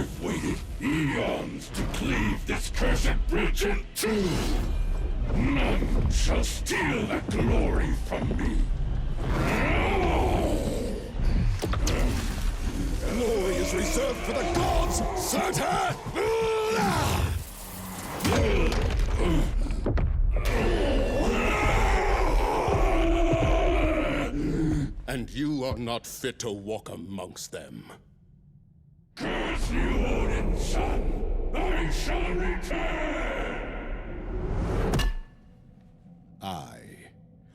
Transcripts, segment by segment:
I've waited eons to cleave this cursed bridge in two. None shall steal that glory from me. Glory is reserved for the gods, Surtur! And you are not fit to walk amongst them. Curse you, Odin's son! I shall return!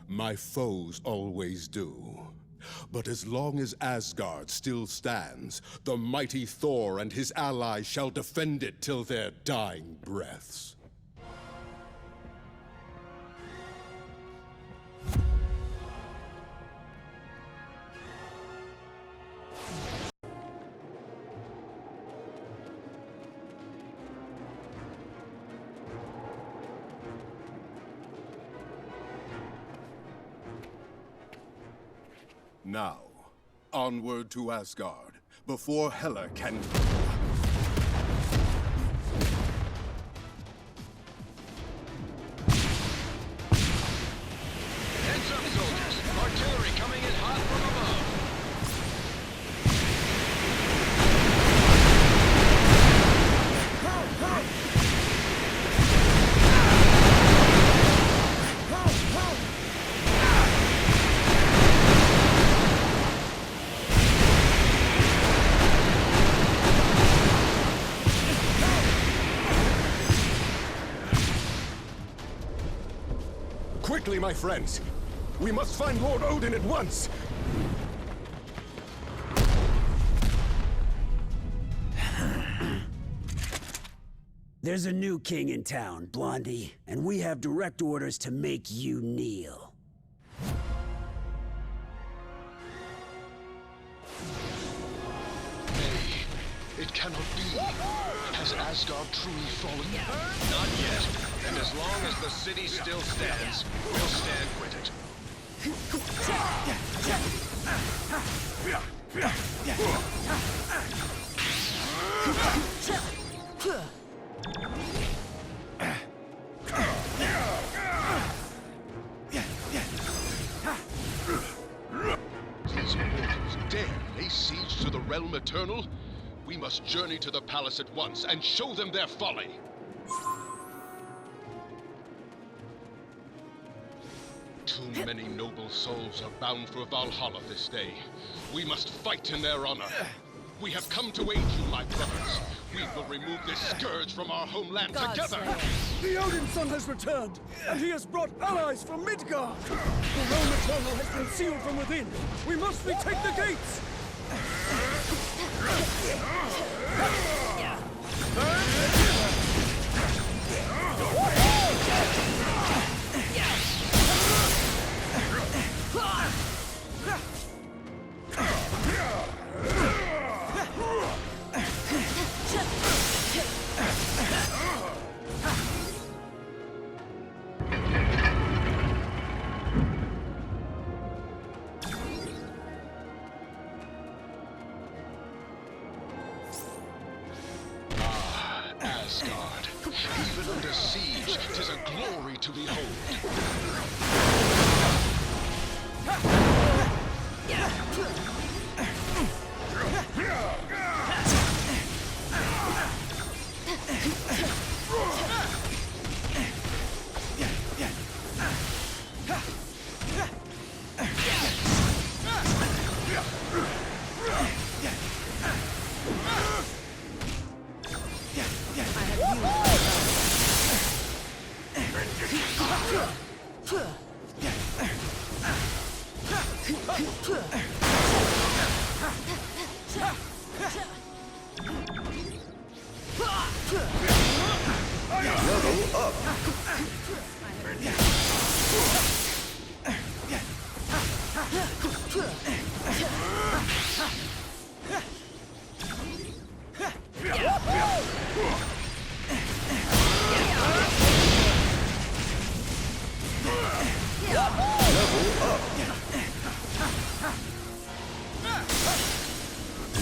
My foes always do. But as long as Asgard still stands, the mighty Thor and his allies shall defend it till their dying breaths. Now, onward to Asgard, before Hela can... Heads up, soldiers! Artillery coming in hot from above! Quickly, my friends! We must find Lord Odin at once! There's a new king in town, Blondie, and we have direct orders to make you kneel. It cannot be. Has Asgard truly fallen? Not yet. And as long as the city still stands, we'll stand with it. These mortals dare lay siege to the realm eternal? We must journey to the palace at once and show them their folly. Too many noble souls are bound for Valhalla this day. We must fight in their honor. We have come to aid you, my brothers. We will remove this scourge from our homeland together. The Odin son has returned, and he has brought allies from Midgard. The realm eternal has been sealed from within. We must retake the gates. Asgard. Even under siege, 'tis a glory to behold.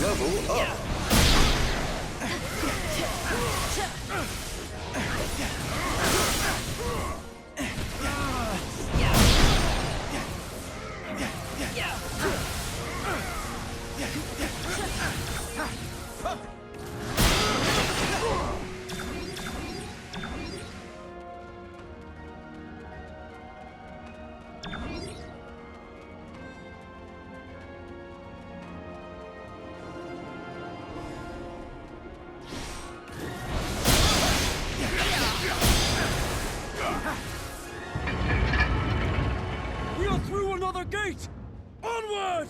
Level up! We are through another gate! Onward!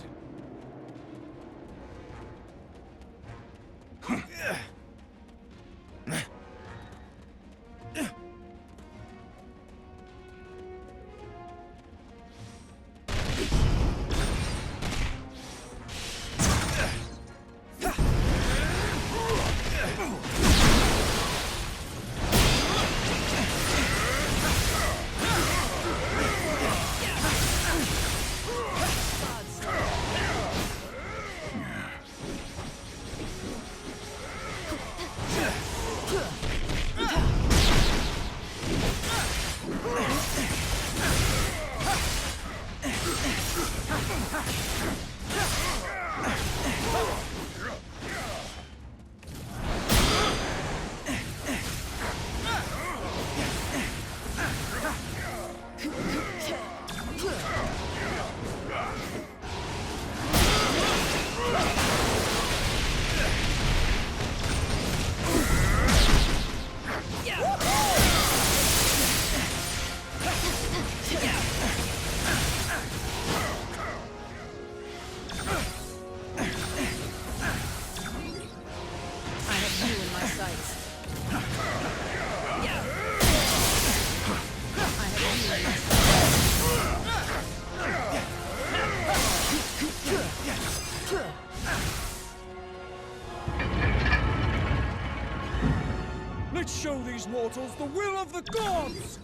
Let's show these mortals the will of the gods!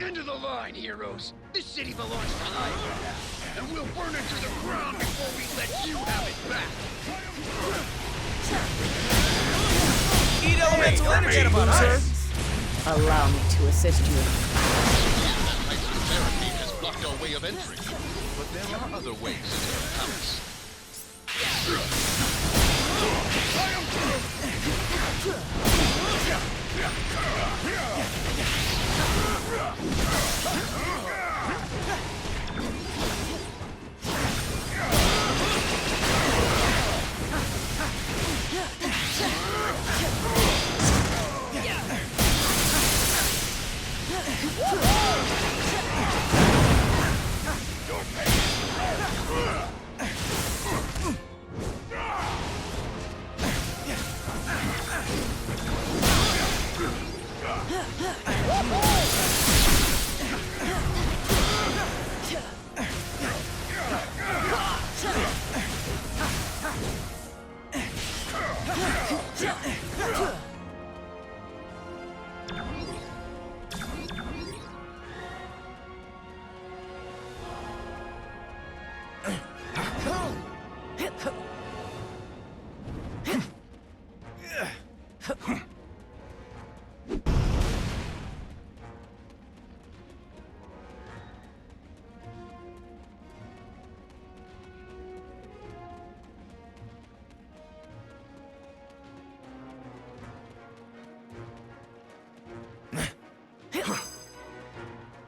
Into the line, heroes! This city belongs to us, and we'll burn it to the ground before we let you have it back! Eat elemental energy, sir! Allow me to assist you. That type of therapy has blocked our way of entry. But there are other ways into the palace.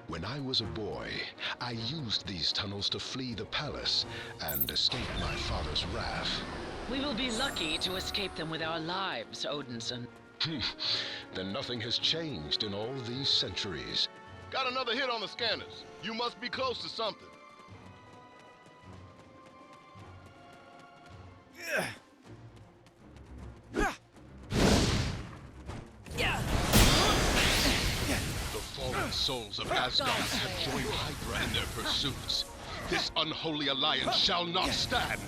When I was a boy, I used these tunnels to flee the palace and escape my father's wrath. We will be lucky to escape them with our lives, Odinson. Then nothing has changed in all these centuries. Got another hit on the scanners. You must be close to something. The fallen souls of Asgard have joined Hydra in their pursuits. This unholy alliance shall not stand.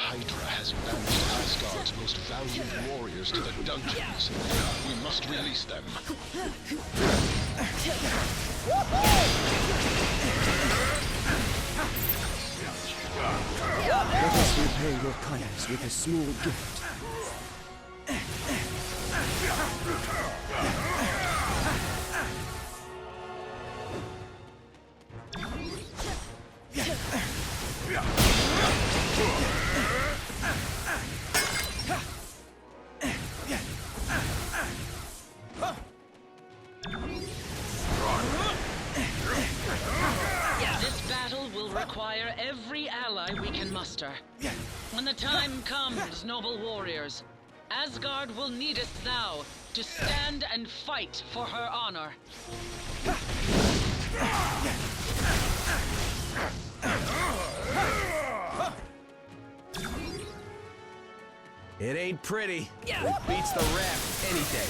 Hydra has banished Asgard's most valiant warriors to the dungeons. We must release them. Let us repay your kindness with a small gift. This battle will require every ally we can muster. When the time comes, noble warriors, Asgard will need us now to stand and fight for her honor. It ain't pretty. It beats the raft any day.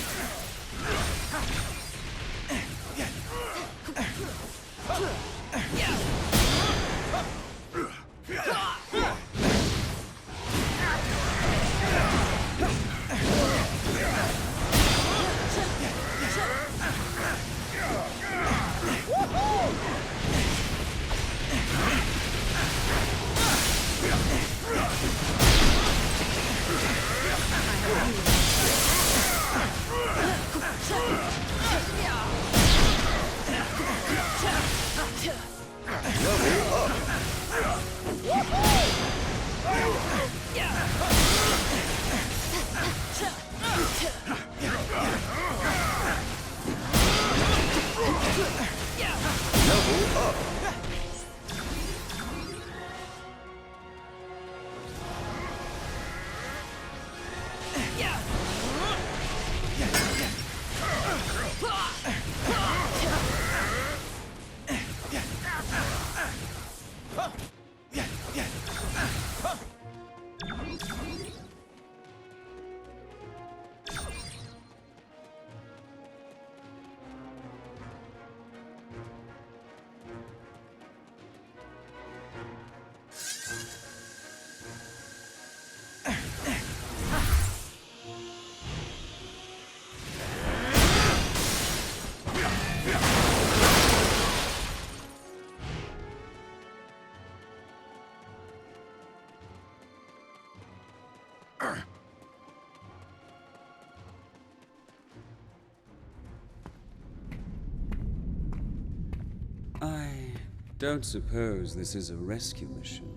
I don't suppose this is a rescue mission.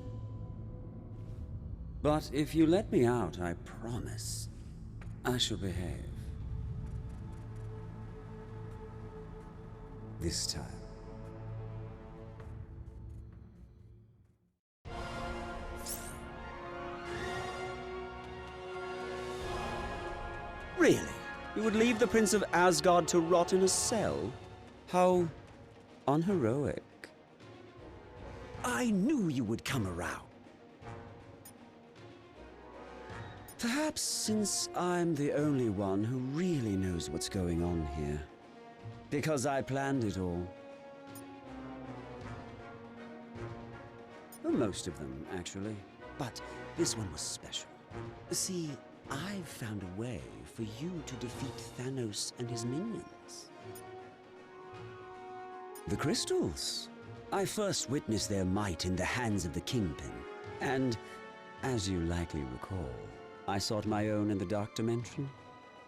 But if you let me out, I promise I shall behave. This time. Really? You would leave the Prince of Asgard to rot in a cell? How unheroic. I knew you would come around. Perhaps since I'm the only one who really knows what's going on here. Because I planned it all. Well, most of them, actually. But this one was special. See, I've found a way for you to defeat Thanos and his minions. The crystals. I first witnessed their might in the hands of the Kingpin. And, as you likely recall, I sought my own in the Dark Dimension.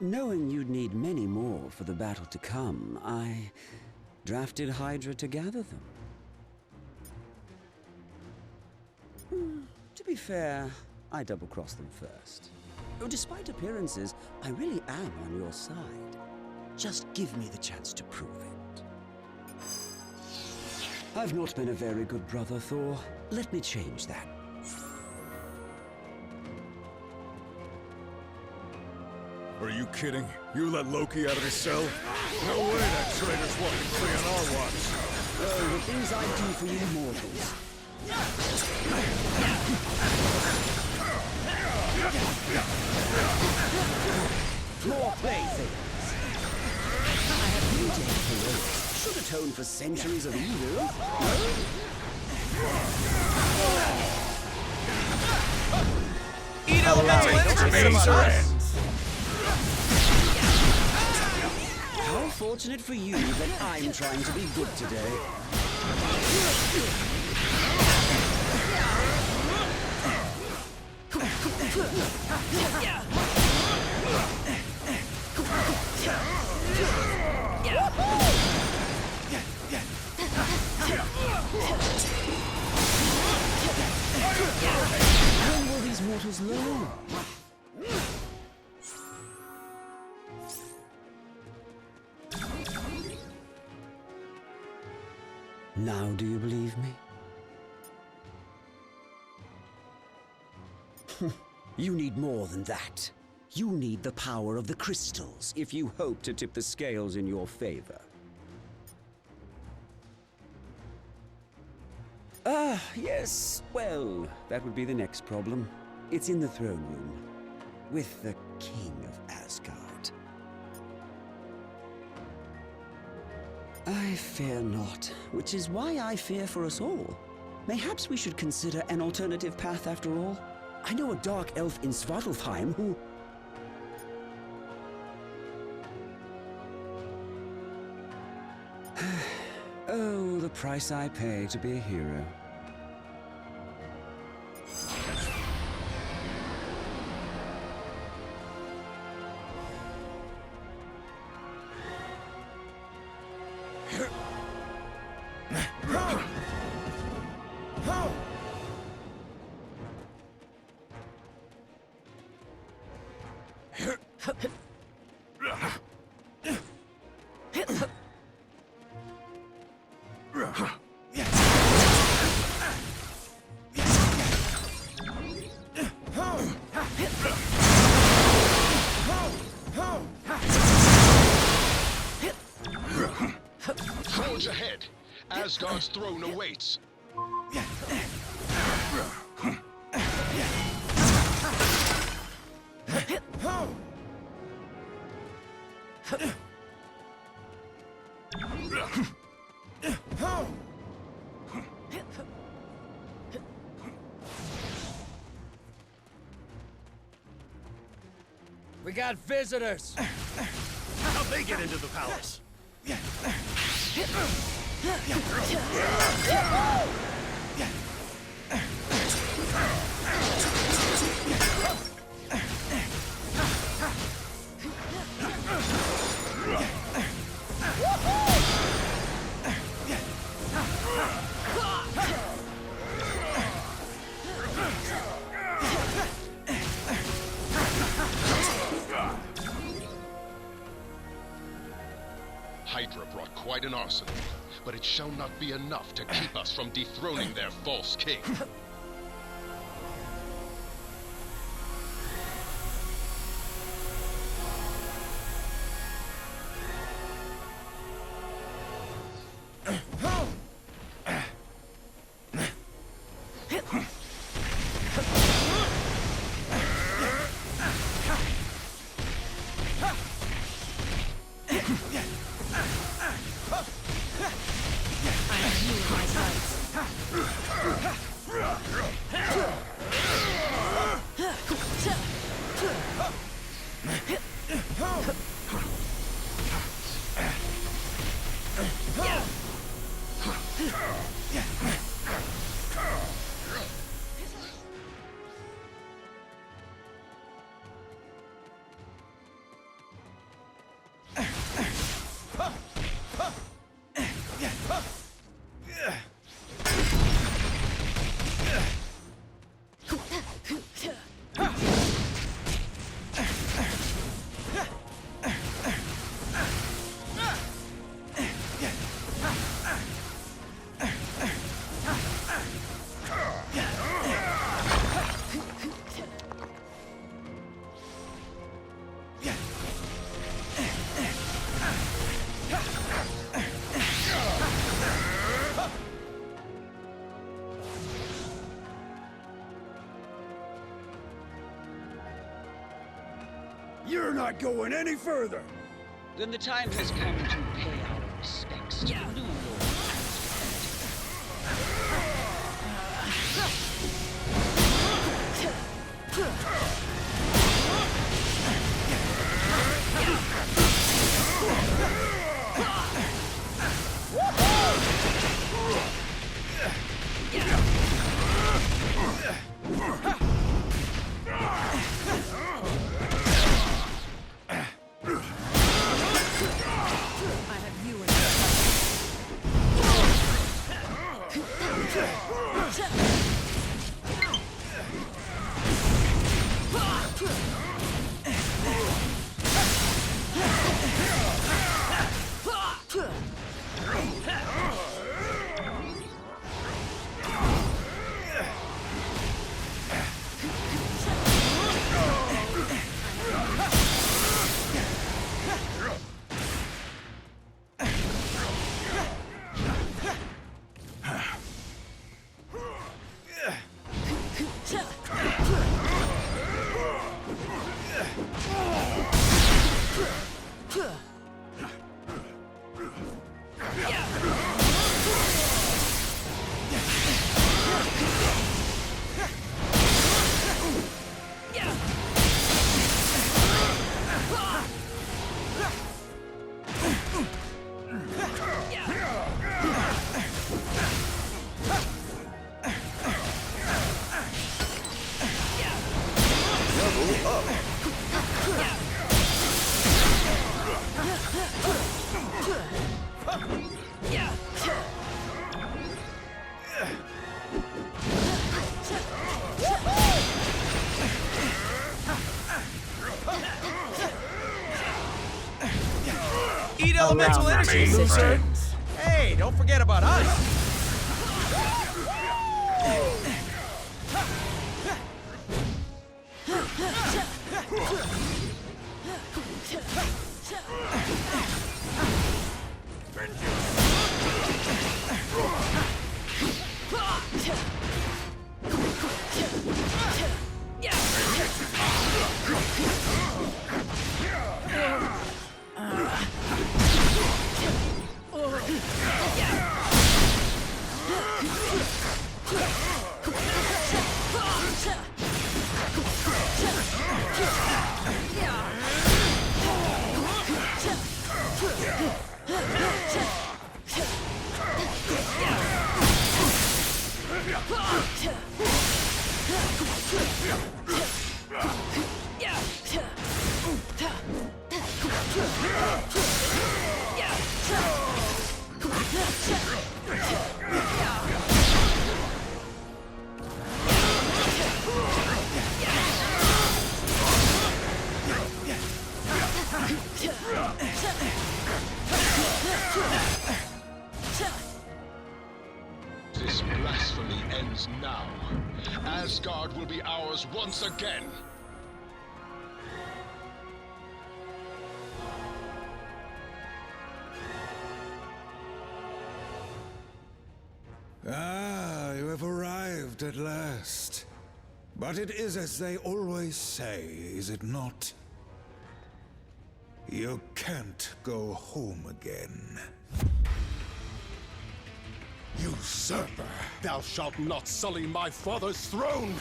Knowing you'd need many more for the battle to come, I drafted Hydra to gather them. To be fair, I double-crossed them first. Despite appearances, I really am on your side. Just give me the chance to prove it. I've not been a very good brother, Thor. Let me change that. Are you kidding? You let Loki out of his cell? No way that traitor's walking free on our watch. Oh, the things I do for you mortals. More playthings. I have new day heroes. Should atone for centuries of evil. No? allow it to face us. How fortunate for you that I'm trying to be good today. When will these mortals learn? Now do you believe me? You need more than that. You need the power of the crystals if you hope to tip the scales in your favor. Ah, yes. Well, that would be the next problem. It's in the throne room, with the King of Asgard. I fear not, which is why I fear for us all. Mayhaps we should consider an alternative path after all. I know a dark elf in Svartalfheim who... Oh, the price I pay to be a hero. Forge ahead. Asgard's throne awaits. We got visitors! How'd they get into the palace? Hydra brought quite an arsenal, but it shall not be enough to keep us from dethroning their false king. You're not going any further! Then the time has come to pay our respects to the new Lord Asgard. Eat elemental energy, sister! Hey, don't forget about us! This blasphemy ends now. Asgard will be ours once again. Ah, you have arrived at last. But it is as they always say, is it not? You can't go home again. Usurper! Thou shalt not sully my father's throne!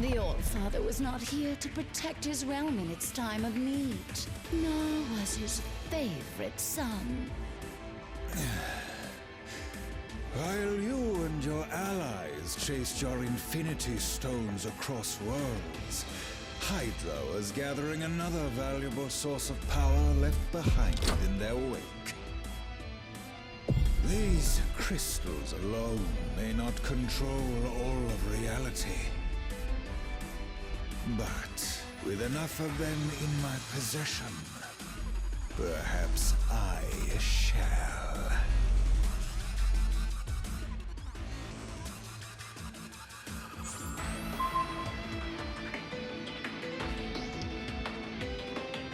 The All-Father was not here to protect his realm in its time of need, nor was his favorite son. While you and your allies chased your infinity stones across worlds, Hydra was gathering another valuable source of power left behind in their wake. These crystals alone may not control all of reality. But with enough of them in my possession, perhaps I shall.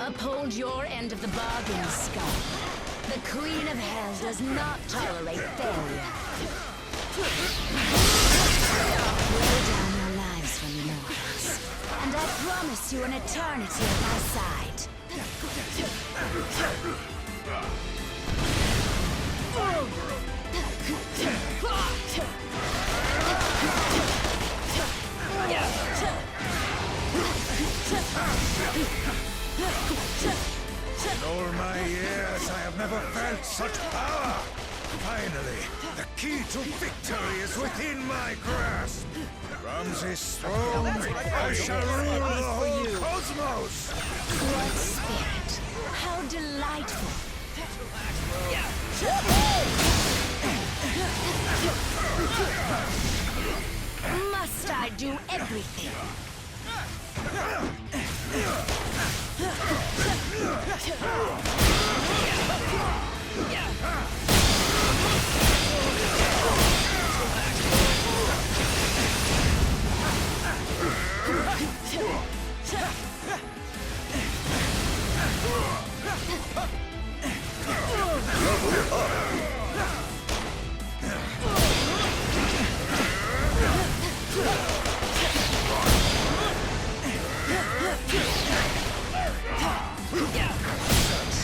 Uphold your end of the bargain, Scum. The Queen of Hell does not tolerate failure. Lay down your lives for me, mortals, and I promise you an eternity at my side. In all my years, I have never felt such power! Finally, the key to victory is within my grasp! From this throne, I shall rule the whole cosmos! What spirit! How delightful! Must I do everything?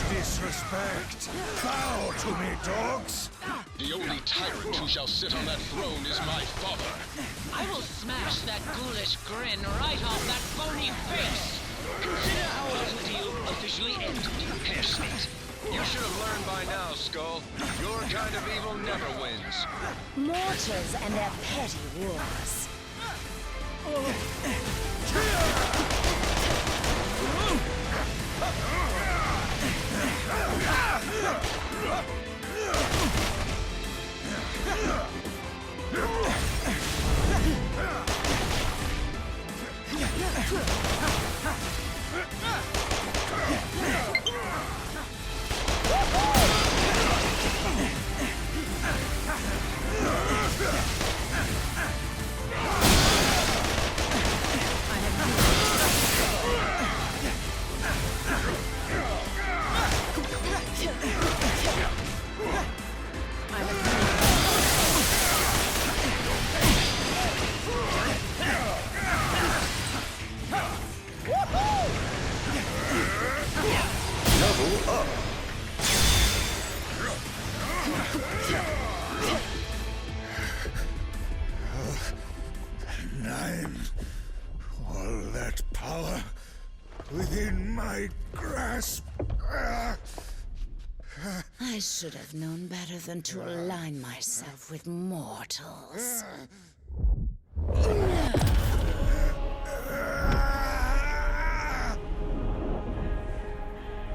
Disrespect! Bow to me, dogs! The only tyrant who shall sit on that throne is my father. I will smash that ghoulish grin right off that phony face! Consider how else the deal officially ended, hair snakes. You should have learned by now, Skull. Your kind of evil never wins. Mortals and their petty wars. All that power within my grasp. I should have known better than to align myself with mortals.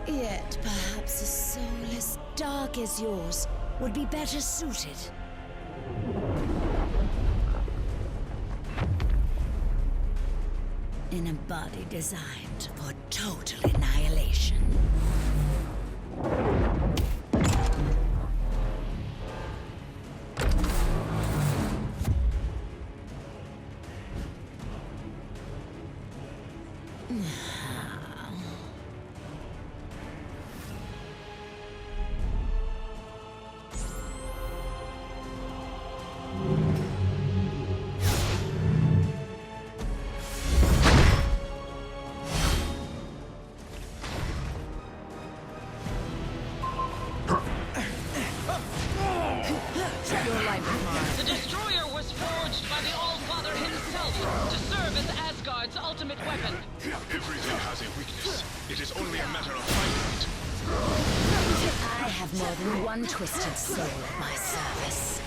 Yet perhaps a soul as dark as yours would be better suited. In a body designed for total annihilation. The Destroyer was forged by the All-Father himself to serve as Asgard's ultimate weapon. Everything has a weakness. It is only a matter of finding it. I have more than one twisted soul at my service.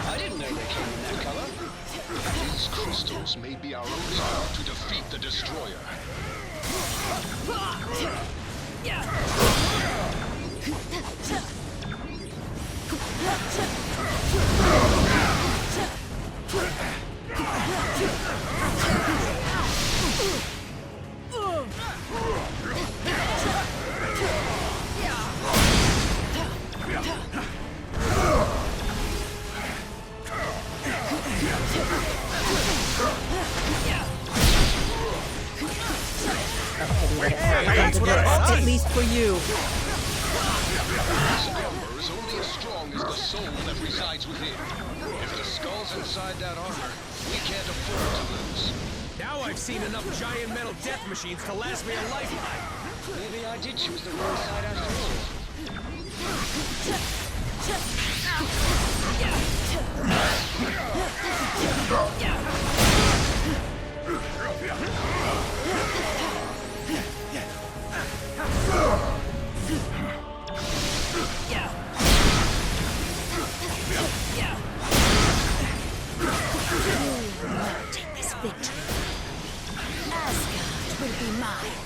I didn't know they came in that color. These crystals may be our only hope to defeat the Destroyer. At least for you. This armor is only as strong as the soul that resides within. If the skull's inside that armor, we can't afford to lose. Now I've seen enough giant metal death machines to last me a lifetime. Maybe I did choose the wrong side after all. Take this victory. Asgard will be mine.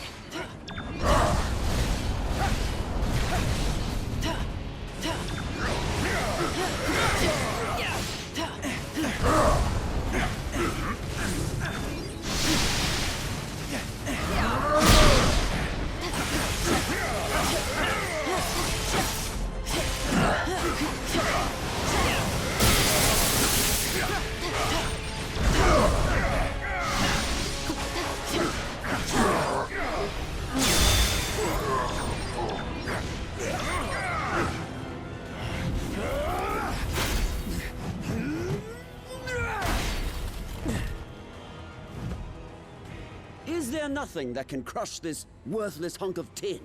Is there nothing that can crush this worthless hunk of tin?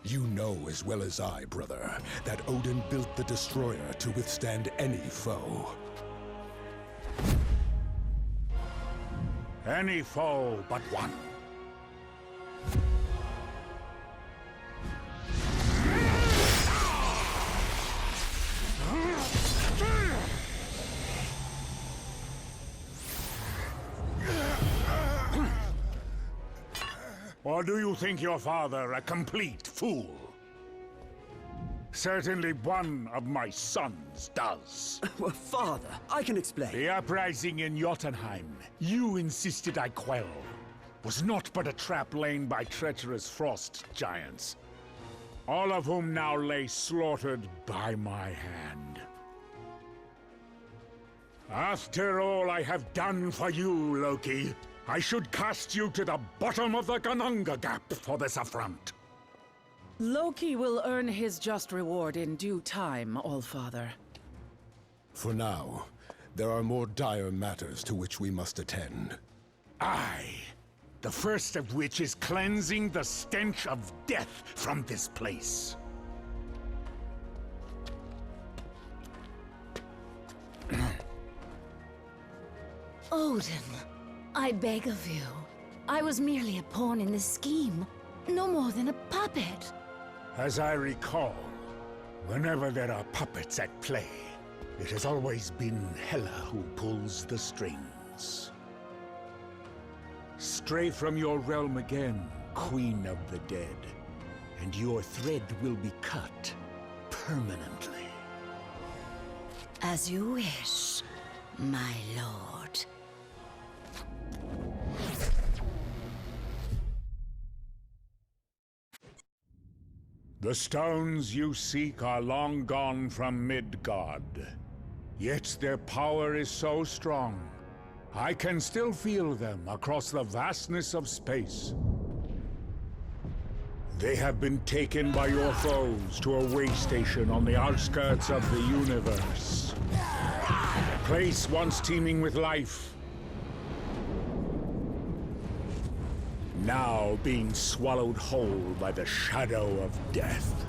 You know as well as I, brother, that Odin built the Destroyer to withstand any foe. Any foe but one. Or do you think your father a complete fool? certainly one of my sons does. Well, Father, I can explain. The uprising in Jotunheim, you insisted I quell, was not but a trap laid by treacherous frost giants, all of whom now lay slaughtered by my hand. After all I have done for you, Loki, I should cast you to the bottom of the Gananga Gap for this affront. Loki will earn his just reward in due time, Allfather. For now, there are more dire matters to which we must attend. Aye. The first of which is cleansing the stench of death from this place. Odin, I beg of you. I was merely a pawn in this scheme. No more than a puppet. As I recall, whenever there are puppets at play, it has always been Hela who pulls the strings. Stray from your realm again, Queen of the Dead, and your thread will be cut permanently. As you wish, my lord. The stones you seek are long gone from Midgard. Yet their power is so strong, I can still feel them across the vastness of space. They have been taken by your foes to a way station on the outskirts of the universe. A place once teeming with life, now being swallowed whole by the shadow of death.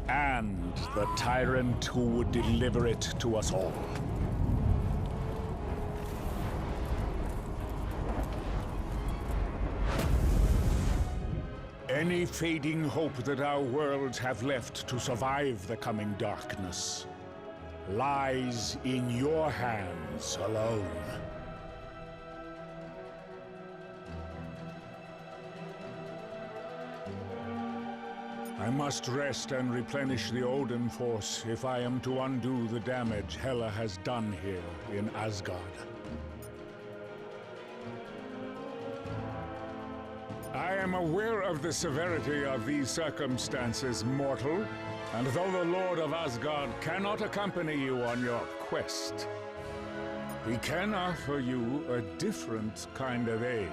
And the tyrant who would deliver it to us all. Any fading hope that our worlds have left to survive the coming darkness lies in your hands alone. I must rest and replenish the Odin force if I am to undo the damage Hela has done here in Asgard. I am aware of the severity of these circumstances, mortal, and though the Lord of Asgard cannot accompany you on your quest, he can offer you a different kind of aid.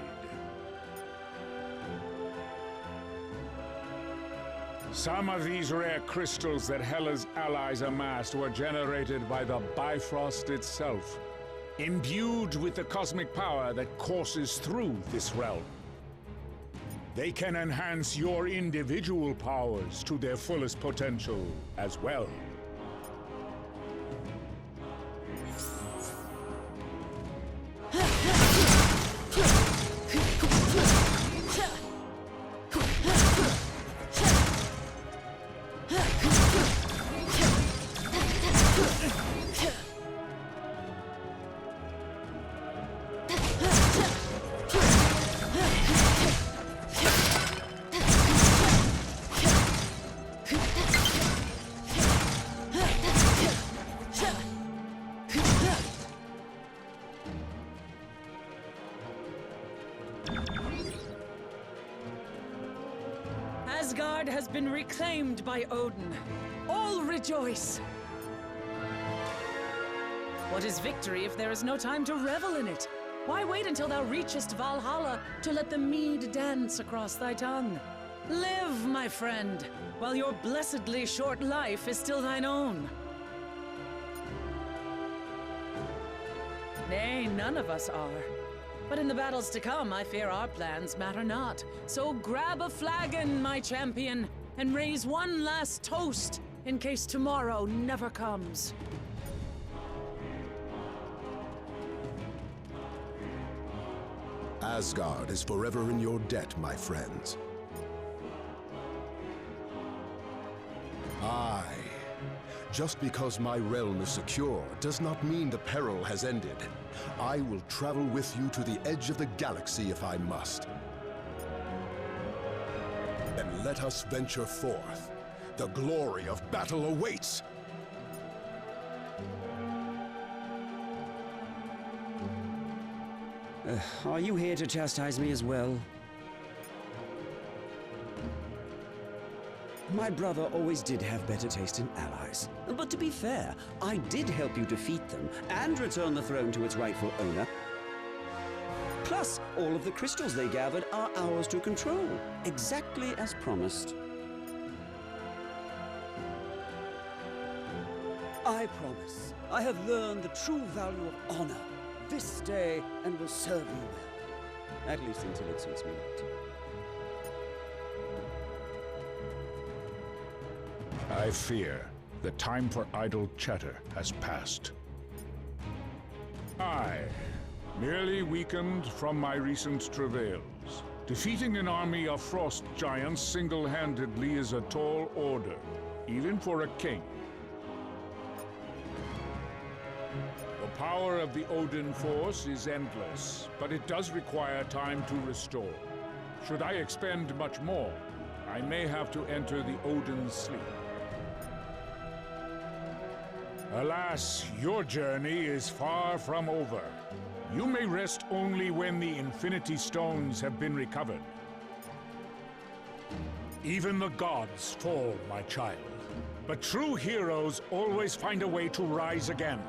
Some of these rare crystals that Hela's allies amassed were generated by the Bifrost itself, imbued with the cosmic power that courses through this realm. They can enhance your individual powers to their fullest potential as well. Asgard has been reclaimed by Odin. All rejoice! What is victory if there is no time to revel in it? Why wait until thou reachest Valhalla to let the mead dance across thy tongue? Live, my friend, while your blessedly short life is still thine own. Nay, none of us are. But in the battles to come, I fear our plans matter not. So grab a flagon, my champion, and raise one last toast in case tomorrow never comes. Asgard is forever in your debt, my friends. Aye. Just because my realm is secure does not mean the peril has ended. I will travel with you to the edge of the galaxy if I must. Then let us venture forth The glory of battle awaits! Are you here to chastise me as well? My brother always did have better taste in allies. But to be fair, I did help you defeat them and return the throne to its rightful owner. Plus, all of the crystals they gathered are ours to control, exactly as promised. I promise, I have learned the true value of honor this day and will serve you well. At least until it suits me not. I fear the time for idle chatter has passed. I, merely weakened from my recent travails. Defeating an army of frost giants single-handedly is a tall order, even for a king. The power of the Odin force is endless, but it does require time to restore. Should I expend much more, I may have to enter the Odin sleep. Alas, your journey is far from over. You may rest only when the Infinity Stones have been recovered. Even the gods fall, my child. But true heroes always find a way to rise again.